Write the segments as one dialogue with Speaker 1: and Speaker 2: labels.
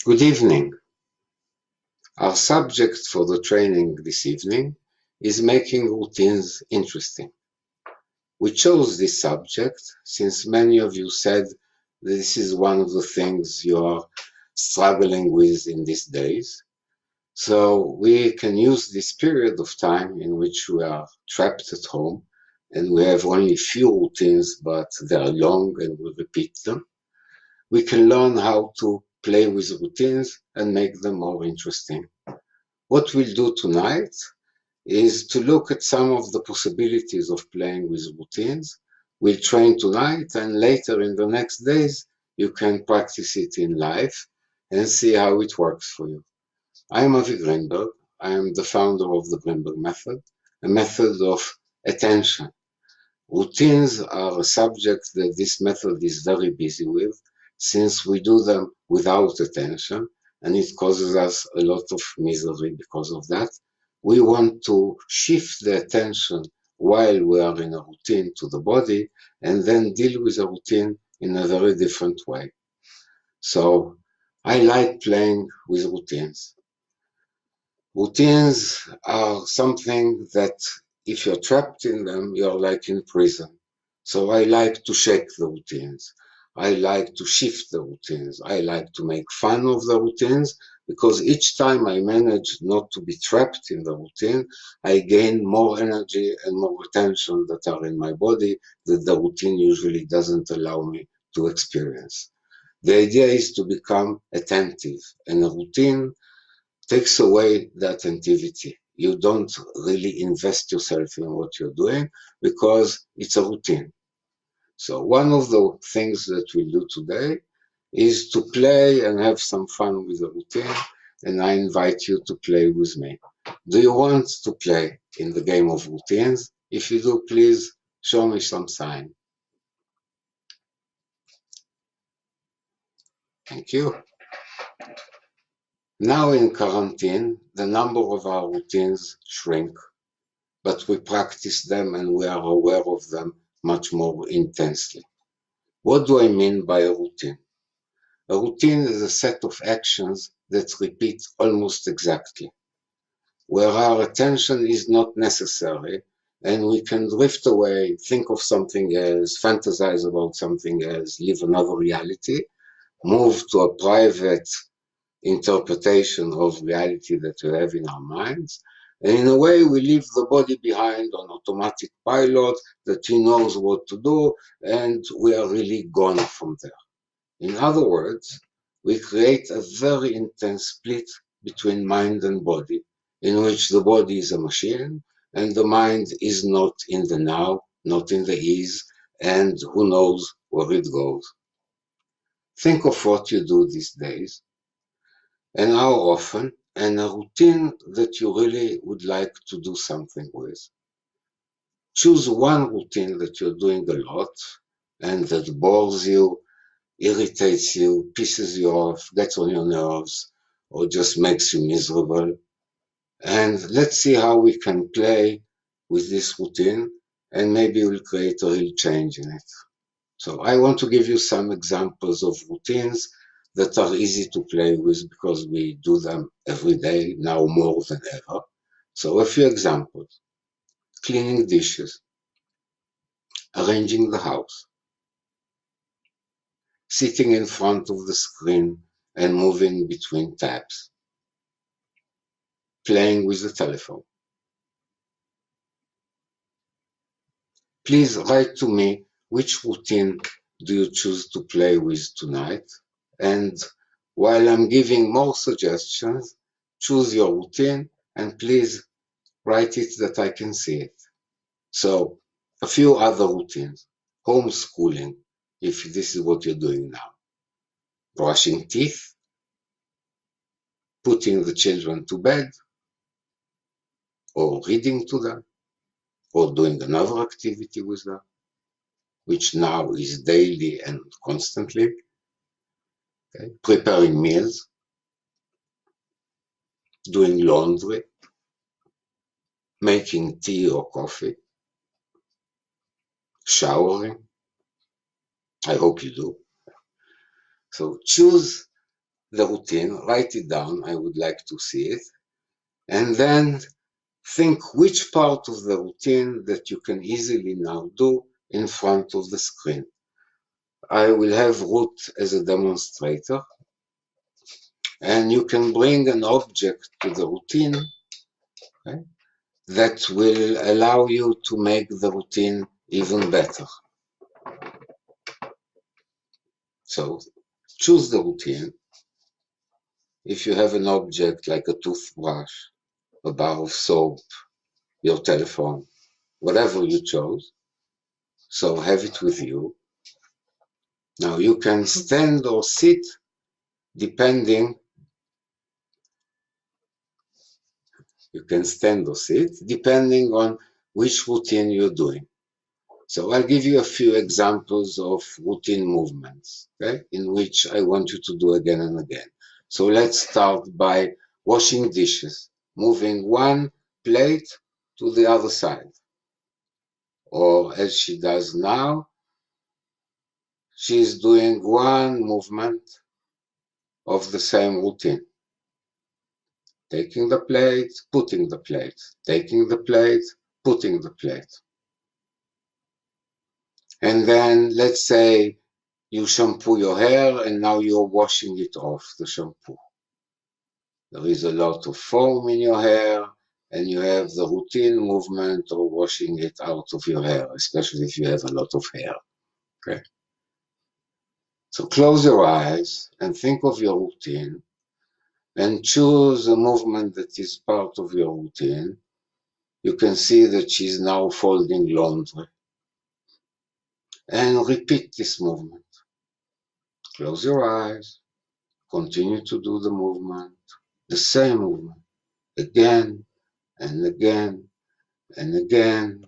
Speaker 1: Good evening. Our subject for the training this evening is making routines interesting. We chose this subject since many of you said this is one of the things you are struggling with in these days. So we can use this period of time in which we are trapped at home and we have only few routines, but they are long and we repeat them. We can learn how to play with routines and make them more interesting. What we'll do tonight is to look at some of the possibilities of playing with routines. We'll train tonight, and later in the next days, you can practice it in life and see how it works for you. I'm Avi Grinberg. I am the founder of the Grinberg method, a method of attention. Routines are a subject that this method is very busy with, since we do them without attention, and it causes us a lot of misery because of that. We want to shift the attention while we are in a routine to the body, and then deal with a routine in a very different way. So I like playing with routines. Routines are something that if you're trapped in them, you're like in prison. So I like to shake the routines. I like to shift the routines. I like to make fun of the routines because each time I manage not to be trapped in the routine, I gain more energy and more attention that are in my body that the routine usually doesn't allow me to experience. The idea is to become attentive, and a routine takes away that attentivity. You don't really invest yourself in what you're doing because it's a routine. So one of the things that we'll do today is to play and have some fun with the routine, and I invite you to play with me. Do you want to play in the game of routines? If you do, please show me some sign. Thank you. Now in quarantine, the number of our routines shrink, but we practice them and we are aware of them much more intensely. What do I mean by a routine? A routine is a set of actions that repeat almost exactly, where our attention is not necessary and we can drift away, think of something else, fantasize about something else, live another reality, move to a private interpretation of reality that we have in our minds. And in a way, we leave the body behind on automatic pilot that he knows what to do, and we are really gone from there. In other words, we create a very intense split between mind and body, in which the body is a machine and the mind is not in the now, not in the ease, and who knows where it goes. Think of what you do these days and how often, and a routine that you really would like to do something with. Choose one routine that you're doing a lot and that bores you, irritates you, pisses you off, gets on your nerves, or just makes you miserable. And let's see how we can play with this routine and maybe we'll create a real change in it. So I want to give you some examples of routines that are easy to play with because we do them every day now more than ever. So a few examples: cleaning dishes, arranging the house, sitting in front of the screen and moving between tabs, playing with the telephone. Please write to me which routine do you choose to play with tonight, and while I'm giving more suggestions, choose your routine and please write it that I can see it. So, a few other routines: homeschooling, if this is what you're doing now, brushing teeth, putting the children to bed, or reading to them, or doing another activity with them, which now is daily and constantly, okay? Preparing meals, doing laundry, making tea or coffee, showering. I hope you do. So choose the routine, write it down, I would like to see it, and then think which part of the routine that you can easily now do in front of the screen. I will have Ruth as a demonstrator, and you can bring an object to the routine, okay, that will allow you to make the routine even better. So choose the routine. If you have an object like a toothbrush, a bar of soap, your telephone, whatever you chose, so have it with you. Now you can stand or sit depending, on which routine you're doing. So I'll give you a few examples of routine movements, okay, in which I want you to do again and again. So let's start by washing dishes, moving one plate to the other side. Or as she does now, she's doing one movement of the same routine. Taking the plate, putting the plate, taking the plate, putting the plate. And then let's say you shampoo your hair and now you're washing it off, the shampoo. There is a lot of foam in your hair and you have the routine movement of washing it out of your hair, especially if you have a lot of hair. Okay. So close your eyes and think of your routine and choose a movement that is part of your routine. You can see that she's now folding laundry. And repeat this movement. Close your eyes. Continue to do the movement, the same movement, again and again and again.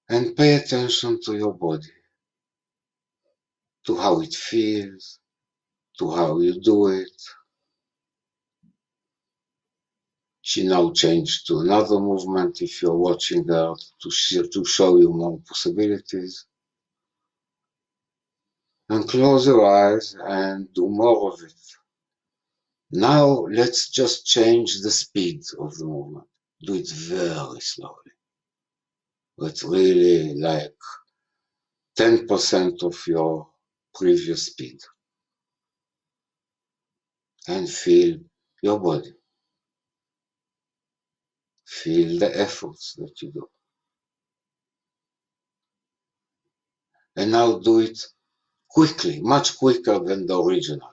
Speaker 1: And pay attention to your body, to how it feels, to how you do it. She now changed to another movement if you're watching her to show you more possibilities. And close your eyes and do more of it. Now let's just change the speed of the movement. Do it very slowly. But really like 10% of your previous speed. And feel your body. Feel the efforts that you do. And now do it quickly, much quicker than the original.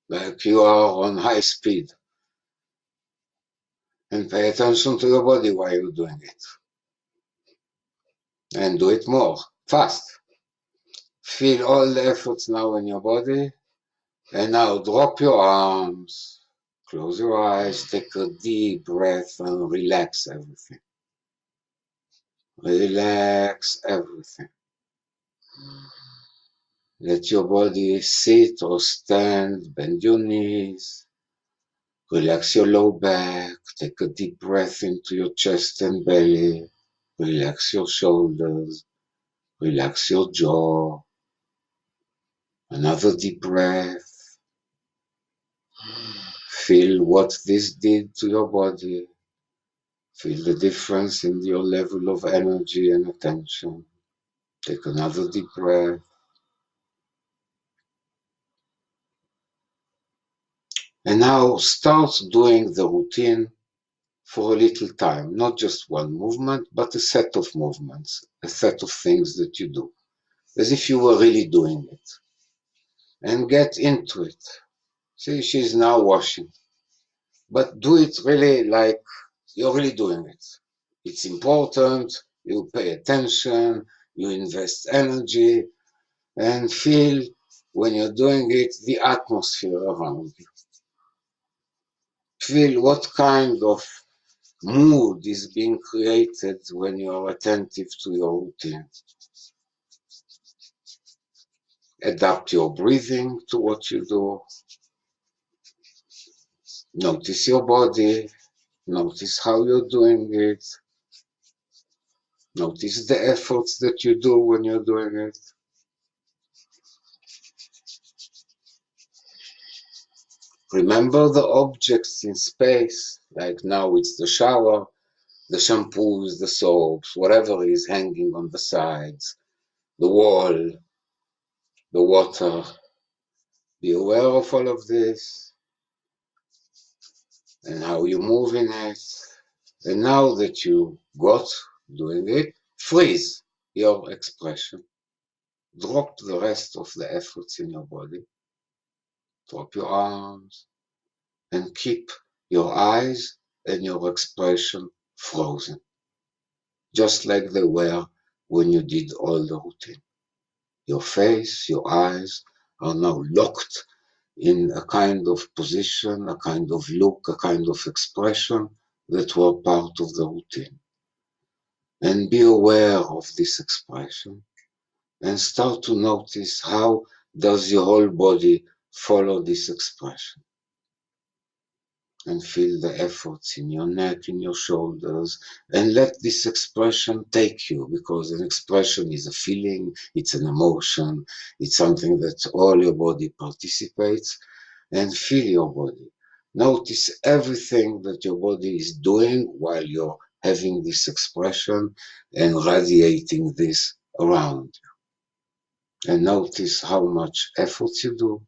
Speaker 1: Like you are on high speed. And pay attention to your body while you're doing it. And do it more, fast. Feel all the efforts now in your body. And now drop your arms. Close your eyes, take a deep breath and relax everything. Relax everything. Let your body sit or stand, bend your knees. Relax your low back, take a deep breath into your chest and belly. Relax your shoulders, relax your jaw. Another deep breath. Feel what this did to your body. Feel the difference in your level of energy and attention. Take another deep breath. And now start doing the routine for a little time, not just one movement, but a set of movements, a set of things that you do, as if you were really doing it. And get into it. See, she's now washing, but do it really like you're really doing it. It's important, you pay attention, you invest energy, and feel when you're doing it the atmosphere around you. Feel what kind of mood is being created when you're attentive to your routine. Adapt your breathing to what you do. Notice your body. Notice how you're doing it. Notice the efforts that you do when you're doing it. Remember the objects in space, like now it's the shower, the shampoos, the soaps, whatever is hanging on the sides, the wall, the water. Be aware of all of this and how you move in it. And now that you got doing it, freeze your expression. Drop the rest of the efforts in your body. Drop your arms and keep your eyes and your expression frozen, just like they were when you did all the routine. Your face, your eyes are now locked in a kind of position, a kind of look, a kind of expression that were part of the routine. And be aware of this expression and start to notice how does your whole body follow this expression. And feel the efforts in your neck, in your shoulders, and let this expression take you, because an expression is a feeling, it's an emotion, it's something that all your body participates, and feel your body. Notice everything that your body is doing while you're having this expression and radiating this around you. And notice how much effort you do,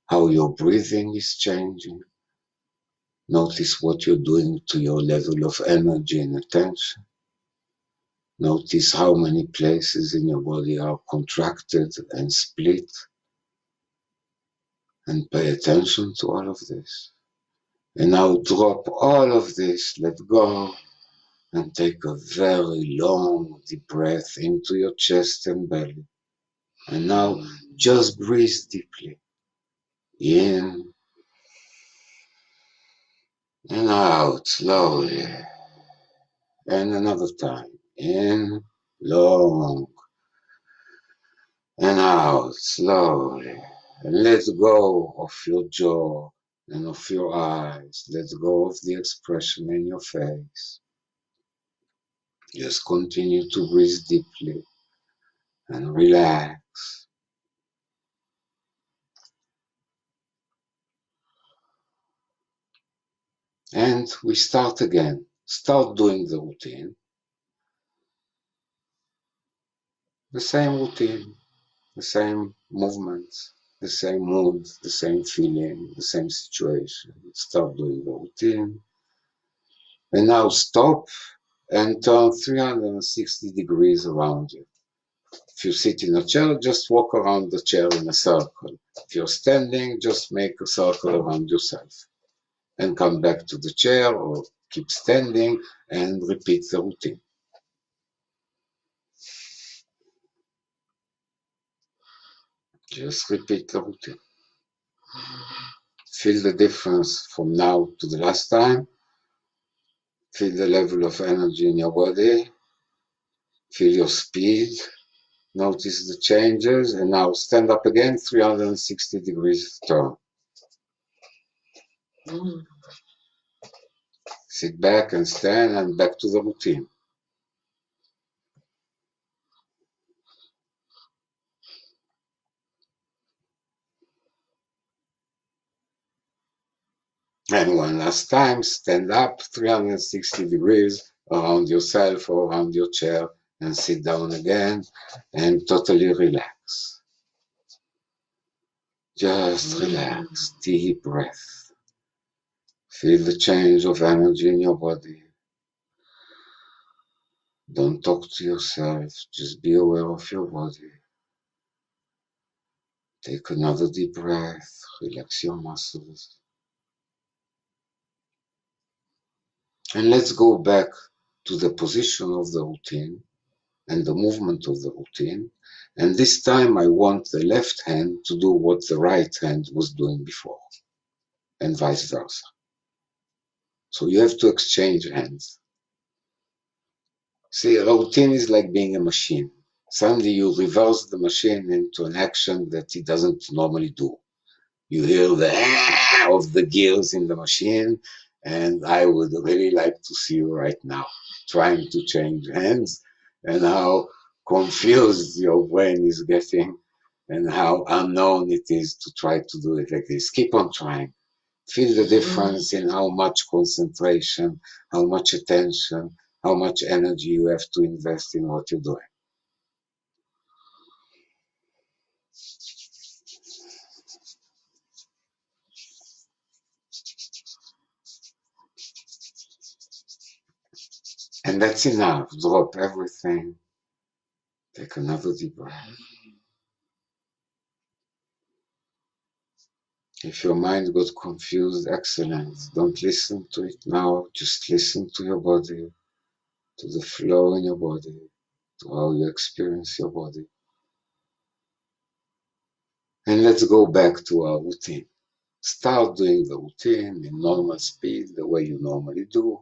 Speaker 1: how your breathing is changing. Notice what you're doing to your level of energy and attention. Notice how many places in your body are contracted and split. And pay attention to all of this. And now drop all of this, let go, and take a very long, deep breath into your chest and belly. And now just breathe deeply. In and out slowly. And another time. In, long, and out slowly. And let go of your jaw and of your eyes. Let go of the expression in your face. Just continue to breathe deeply and relax. And we start again. Start doing the routine. The same routine, the same movements, the same mood, the same feeling, the same situation. Start doing the routine. And now stop and turn 360 degrees around you. If you sit in a chair, just walk around the chair in a circle. If you're standing, just make a circle around yourself. And come back to the chair or keep standing and repeat the routine. Just repeat the routine. Feel the difference from now to the last time. Feel the level of energy in your body. Feel your speed. Notice the changes. And now stand up again, 360 degrees turn. Sit back and stand and back to the routine. And one last time, stand up 360 degrees around yourself or around your chair and sit down again and totally relax. Just relax, deep breath. Feel the change of energy in your body. Don't talk to yourself, just be aware of your body. Take another deep breath, relax your muscles. And let's go back to the position of the routine and the movement of the routine. And this time I want the left hand to do what the right hand was doing before, and vice versa. So you have to exchange hands. See, a routine is like being a machine. Suddenly you reverse the machine into an action that it doesn't normally do. You hear the of the gears in the machine, and I would really like to see you right now trying to change hands and how confused your brain is getting and how unknown it is to try to do it like this. Keep on trying. Feel the difference in how much concentration, how much attention, how much energy you have to invest in what you're doing. And that's enough. Drop everything. Take another deep breath. If your mind got confused, excellent. Don't listen to it now. Just listen to your body, to the flow in your body, to how you experience your body. And let's go back to our routine. Start doing the routine in normal speed, the way you normally do.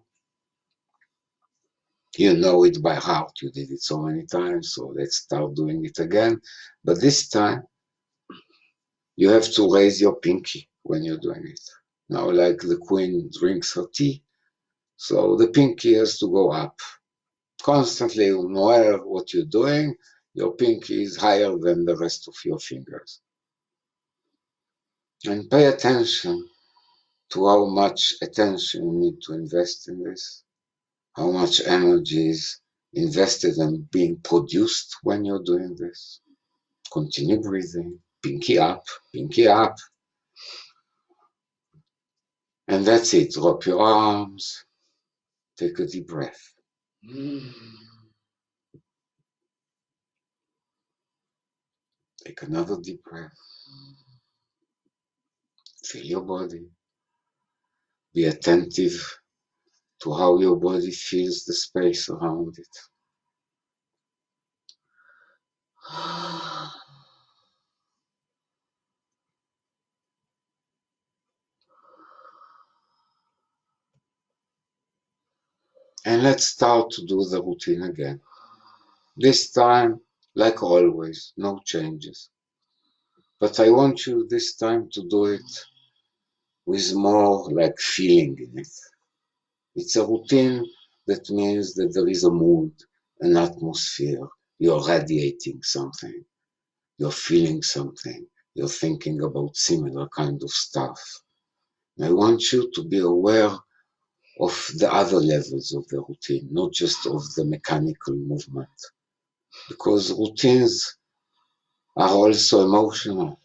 Speaker 1: You know it by heart. You did it so many times, so let's start doing it again. But this time, you have to raise your pinky when you're doing it. Now, like the queen drinks her tea, so the pinky has to go up. Constantly, no matter what you're doing, your pinky is higher than the rest of your fingers. And pay attention to how much attention you need to invest in this, how much energy is invested and being produced when you're doing this. Continue breathing, pinky up, pinky up. And that's it. Drop your arms, take a deep breath. Take another deep breath. Feel your body. Be attentive to how your body feels the space around it. And let's start to do the routine again. This time, like always, no changes. But I want you this time to do it with more like feeling in it. It's a routine that means that there is a mood, an atmosphere. You're radiating something. You're feeling something. You're thinking about similar kind of stuff. And I want you to be aware of the other levels of the routine, not just of the mechanical movement. Because routines are also emotional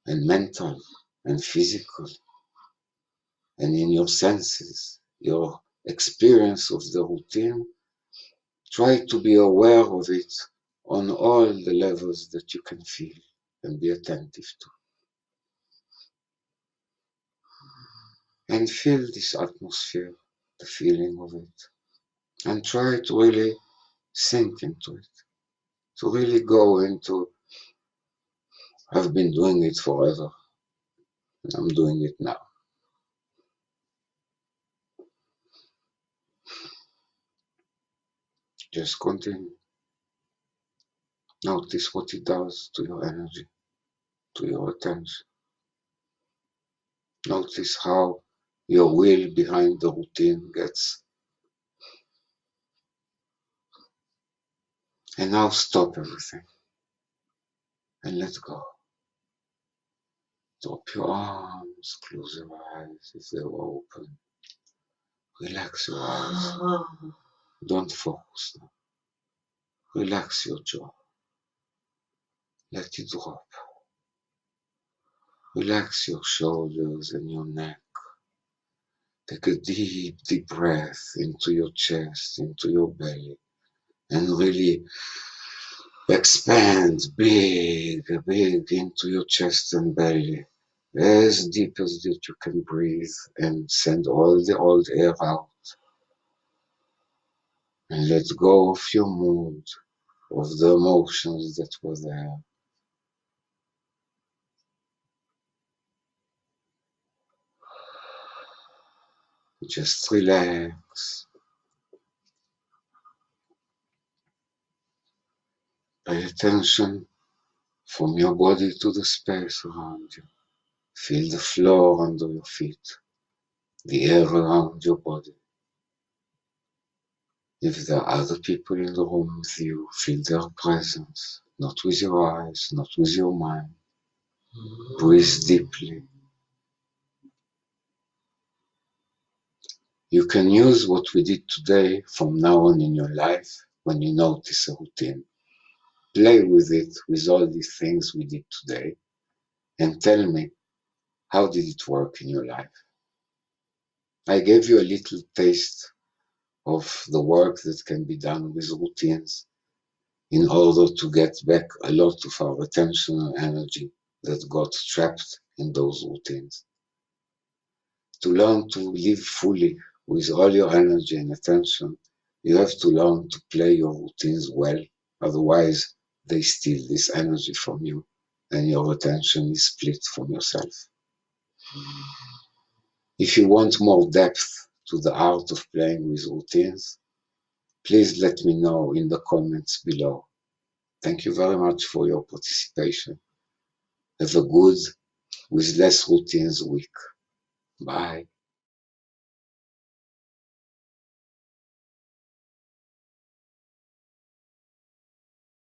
Speaker 1: and mental and physical. And in your senses, your experience of the routine, try to be aware of it on all the levels that you can feel and be attentive to. And feel this atmosphere, the feeling of it. And try to really sink into it. To really go into, I've been doing it forever. And I'm doing it now. Just continue. Notice what it does to your energy, to your attention. Notice how your will behind the routine gets. And now stop everything and let go. Drop your arms, close your eyes if they were open. Relax your eyes. Don't focus now. Relax your jaw. Let it drop. Relax your shoulders and your neck. Take a deep, deep breath into your chest, into your belly, and really expand big, big into your chest and belly, as deep as that you can breathe, and send all the old air out. And let go of your mood, of the emotions that were there. Just relax. Pay attention from your body to the space around you. Feel the floor under your feet, the air around your body. If there are other people in the room with you, feel their presence, not with your eyes, not with your mind. Breathe deeply. You can use what we did today from now on in your life when you notice a routine. Play with it with all these things we did today and tell me, how did it work in your life? I gave you a little taste of the work that can be done with routines in order to get back a lot of our attention and energy that got trapped in those routines. To learn to live fully with all your energy and attention, you have to learn to play your routines well, otherwise they steal this energy from you and your attention is split from yourself. If you want more depth to the art of playing with routines, please let me know in the comments below. Thank you very much for your participation. Have a good, with less routines week. Bye.